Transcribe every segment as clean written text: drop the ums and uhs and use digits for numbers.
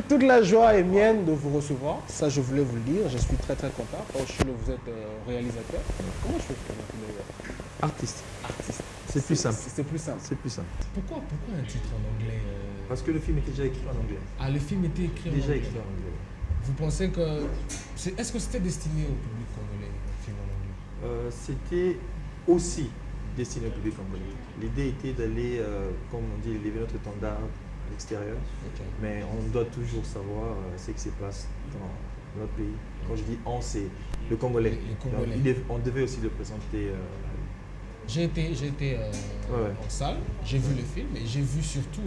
toute la joie est mienne de vous recevoir. Ça, je voulais vous le dire. Je suis très content. Vous êtes réalisateur. Comment je peux vous présenter d'ailleurs? Artiste. Artiste. C'est plus simple. C'est plus simple. C'est plus simple. Pourquoi un titre en anglais Parce que le film était déjà écrit en anglais. Ah, le film était écrit en Déjà anglais. écrit en anglais. Vous pensez que... Est-ce que c'était destiné au public congolais, le film en anglais? C'était aussi destiné au public congolais. L'idée était d'aller, comme on dit, élever notre standard à l'extérieur. Okay. Mais on doit toujours savoir ce qui se passe dans notre pays. Quand je dis on, c'est le Congolais. Les Congolais. Donc, on devait aussi le présenter. J'ai été en salle, j'ai vu le film et j'ai vu surtout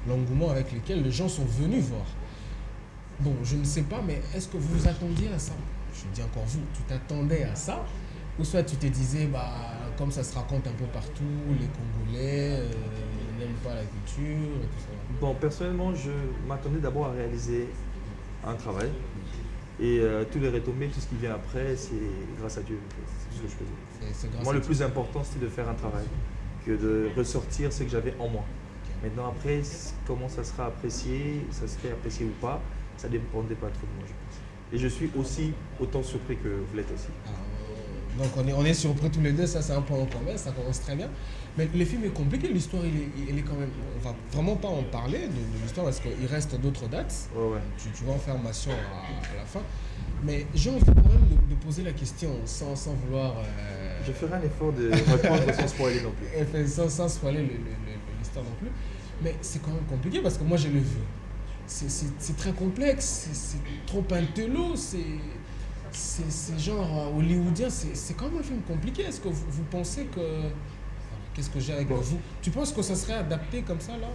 l'engouement avec lequel les gens sont venus voir. Bon, je ne sais pas, mais est-ce que vous vous attendiez à ça? Je dis encore vous, tu t'attendais à ça? Ou soit tu te disais, comme ça se raconte un peu partout, les Congolais n'aiment pas la culture et tout ça? Bon, personnellement, je m'attendais d'abord à réaliser un travail. Et tous les retombées, tout ce qui vient après, c'est grâce à Dieu. C'est ce que je peux dire. Moi, le plus important, c'était de faire un travail, que de ressortir ce que j'avais en moi. Okay. Maintenant, après, comment ça sera apprécié, ça serait apprécié ou pas, ça ne dépendait pas trop de moi, je pense. Et je suis aussi autant surpris que vous l'êtes aussi. Donc on est surpris tous les deux, ça c'est un point en commun, ça commence très bien. Mais le film est compliqué, l'histoire il est quand même... On va vraiment pas en parler de l'histoire parce qu'il reste d'autres dates. Ouais. Tu vas en faire mention à la fin. Mais j'ai envie quand même de poser la question sans vouloir... Je ferai un effort de répondre sans spoiler non plus. Sans spoiler l'histoire non plus. Mais c'est quand même compliqué parce que moi je l'ai vu. C'est très complexe, c'est trop intello, c'est genre hollywoodien, c'est quand même un film compliqué. Est-ce que vous pensez que... Qu'est-ce que j'ai avec vous? Tu penses que ça serait adapté comme ça là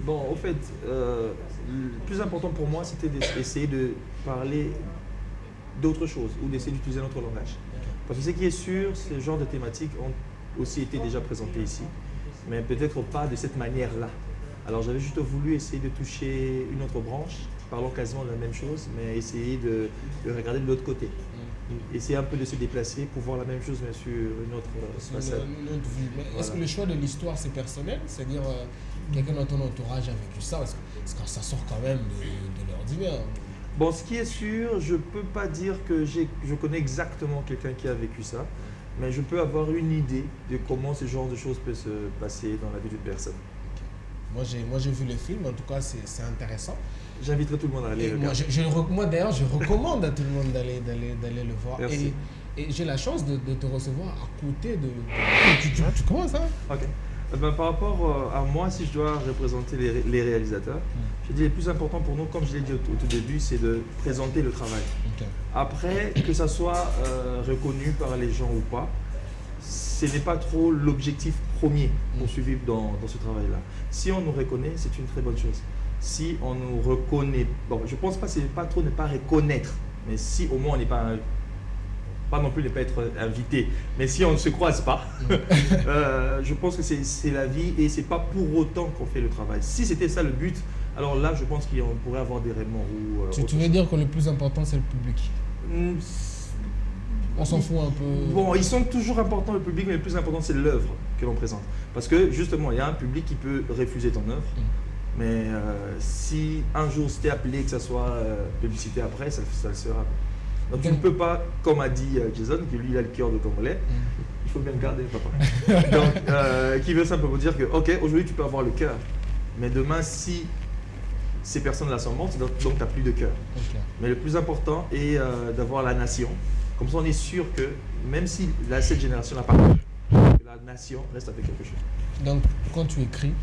Bon, au fait, le plus important pour moi, c'était d'essayer de parler d'autre chose ou d'essayer d'utiliser notre langage. Parce que ce qui est sûr, ce genre de thématiques ont aussi été déjà présentées ici, mais peut-être pas de cette manière-là. Alors j'avais juste voulu essayer de toucher une autre branche, parlant quasiment de la même chose, mais essayer de regarder de l'autre côté. Essayer un peu de se déplacer pour voir la même chose, mais sur une autre façade. Une autre vue. Mais est-ce que le choix de l'histoire, c'est personnel? C'est-à-dire, quelqu'un dans ton entourage a vécu ça, parce que ça sort quand même de l'ordinaire. Bon, ce qui est sûr, je ne peux pas dire que je connais exactement quelqu'un qui a vécu ça, mais je peux avoir une idée de comment ce genre de choses peut se passer dans la vie d'une personne. Okay. Moi, j'ai vu le film, en tout cas, c'est intéressant. J'inviterai tout le monde à aller le voir. Moi, d'ailleurs, je recommande à tout le monde d'aller le voir. Merci. Et j'ai la chance de te recevoir à côté de... Tu commences, hein? Ok. Par rapport à moi, si je dois représenter les réalisateurs, je dis le plus important pour nous, comme je l'ai dit au tout début, c'est de présenter le travail. Okay. Après, que ça soit reconnu par les gens ou pas, ce n'est pas trop l'objectif premier poursuivi dans ce travail-là. Si on nous reconnaît, c'est une très bonne chose. Si on nous reconnaît, bon, je pense pas, c'est pas trop ne pas reconnaître, mais si au moins on n'est pas non plus ne pas être invité, mais si on ne se croise pas, je pense que c'est la vie et c'est pas pour autant qu'on fait le travail. Si c'était ça le but, alors là, je pense qu'on pourrait avoir des remords ou... Tu veux dire que le plus important, c'est le public? On s'en fout un peu. Bon, ils sont toujours importants, le public, mais le plus important, c'est l'œuvre que l'on présente. Parce que justement, il y a un public qui peut refuser ton œuvre. Mais si un jour c'était appelé que ça soit publicité après, ça le sera. Donc tu ne peux pas, comme a dit Jason, qui lui il a le cœur de Congolais, il faut bien le garder, papa. Donc, qui veut simplement dire que, ok, aujourd'hui tu peux avoir le cœur, mais demain, si ces personnes-là sont mortes, donc tu n'as plus de cœur. Okay. Mais le plus important est d'avoir la nation. Comme ça, on est sûr que même si cette génération n'a pas la nation reste avec quelque chose. Donc, quand tu écris,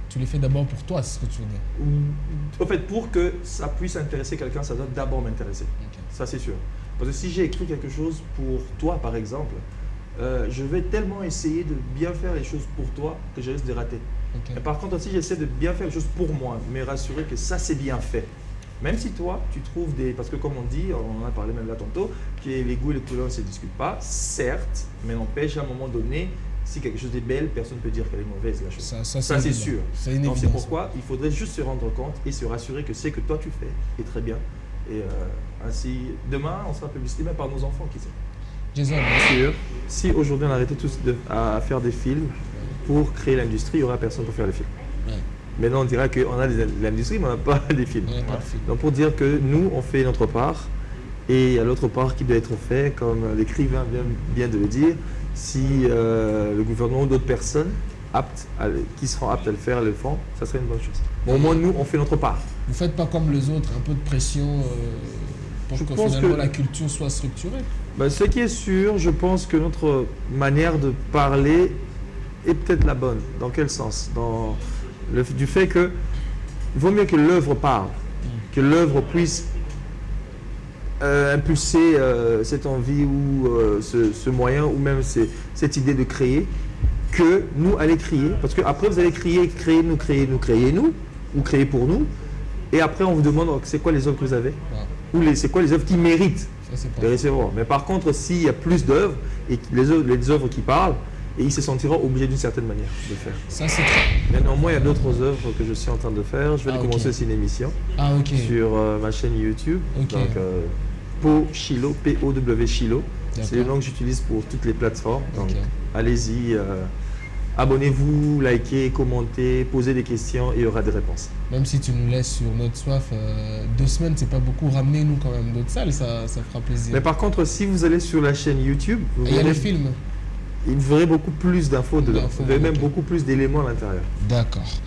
tu le fais d'abord pour toi, c'est ce que tu veux dire? En fait, pour que ça puisse intéresser quelqu'un, ça doit d'abord m'intéresser. Okay. Ça, c'est sûr. Parce que si j'ai écrit quelque chose pour toi, par exemple, je vais tellement essayer de bien faire les choses pour toi que je risque de rater. Okay. Et par contre, si j'essaie de bien faire les choses pour moi, me rassurer que ça, c'est bien fait. Même si toi, tu trouves des... Parce que comme on dit, on en a parlé même là tantôt, que les goûts et les couleurs ne se discutent pas, certes, mais n'empêche, à un moment donné, si quelque chose est belle, personne ne peut dire qu'elle est mauvaise, la chose. Ça c'est sûr. Donc c'est pourquoi il faudrait juste se rendre compte et se rassurer que ce que toi tu fais est très bien. Et ainsi, demain, on sera publicité même par nos enfants, qui sait. Jason, sûr. Si aujourd'hui on arrêtait tous à faire des films pour créer l'industrie, il n'y aura personne pour faire les films. Ouais. Maintenant, on dira qu'on a l'industrie, mais on n'a pas des films. On n'a pas de film. Donc, pour dire que nous, on fait notre part, et il y a l'autre part qui doit être fait, comme l'écrivain vient de le dire, si le gouvernement ou d'autres personnes qui seront aptes à le faire, le font, ça serait une bonne chose. Bon, au moins, nous, on fait notre part. Vous ne faites pas comme les autres, un peu de pression pour que finalement la culture soit structurée? Ben, ce qui est sûr, je pense que notre manière de parler est peut-être la bonne. Dans quel sens? Du fait que il vaut mieux que l'œuvre parle, que l'œuvre puisse impulser cette envie ou ce moyen ou même cette idée de créer, que nous aller crier. Parce qu'après vous allez crier, créez nous, ou créer pour nous. Et après on vous demande c'est quoi les œuvres que vous avez, ou c'est quoi les œuvres qui méritent de recevoir. Mais par contre, s'il y a plus d'œuvres et les œuvres qui parlent, et il se sentira obligé d'une certaine manière de faire. Ça, c'est Mais néanmoins, il y a d'autres œuvres que je suis en train de faire. Je vais commencer aussi une émission sur ma chaîne YouTube. Donc, Po Chilo, P-O-W Chilo. C'est le nom que j'utilise pour toutes les plateformes. Donc, allez-y, abonnez-vous, likez, commentez, posez des questions et il y aura des réponses. Même si tu nous laisses sur notre soif, 2 semaines, c'est pas beaucoup. Ramenez-nous quand même d'autres salles, ça fera plaisir. Mais par contre, si vous allez sur la chaîne YouTube, il y a les films. Il verrait beaucoup plus d'infos dedans. Vous verrez même beaucoup plus d'éléments à l'intérieur. D'accord.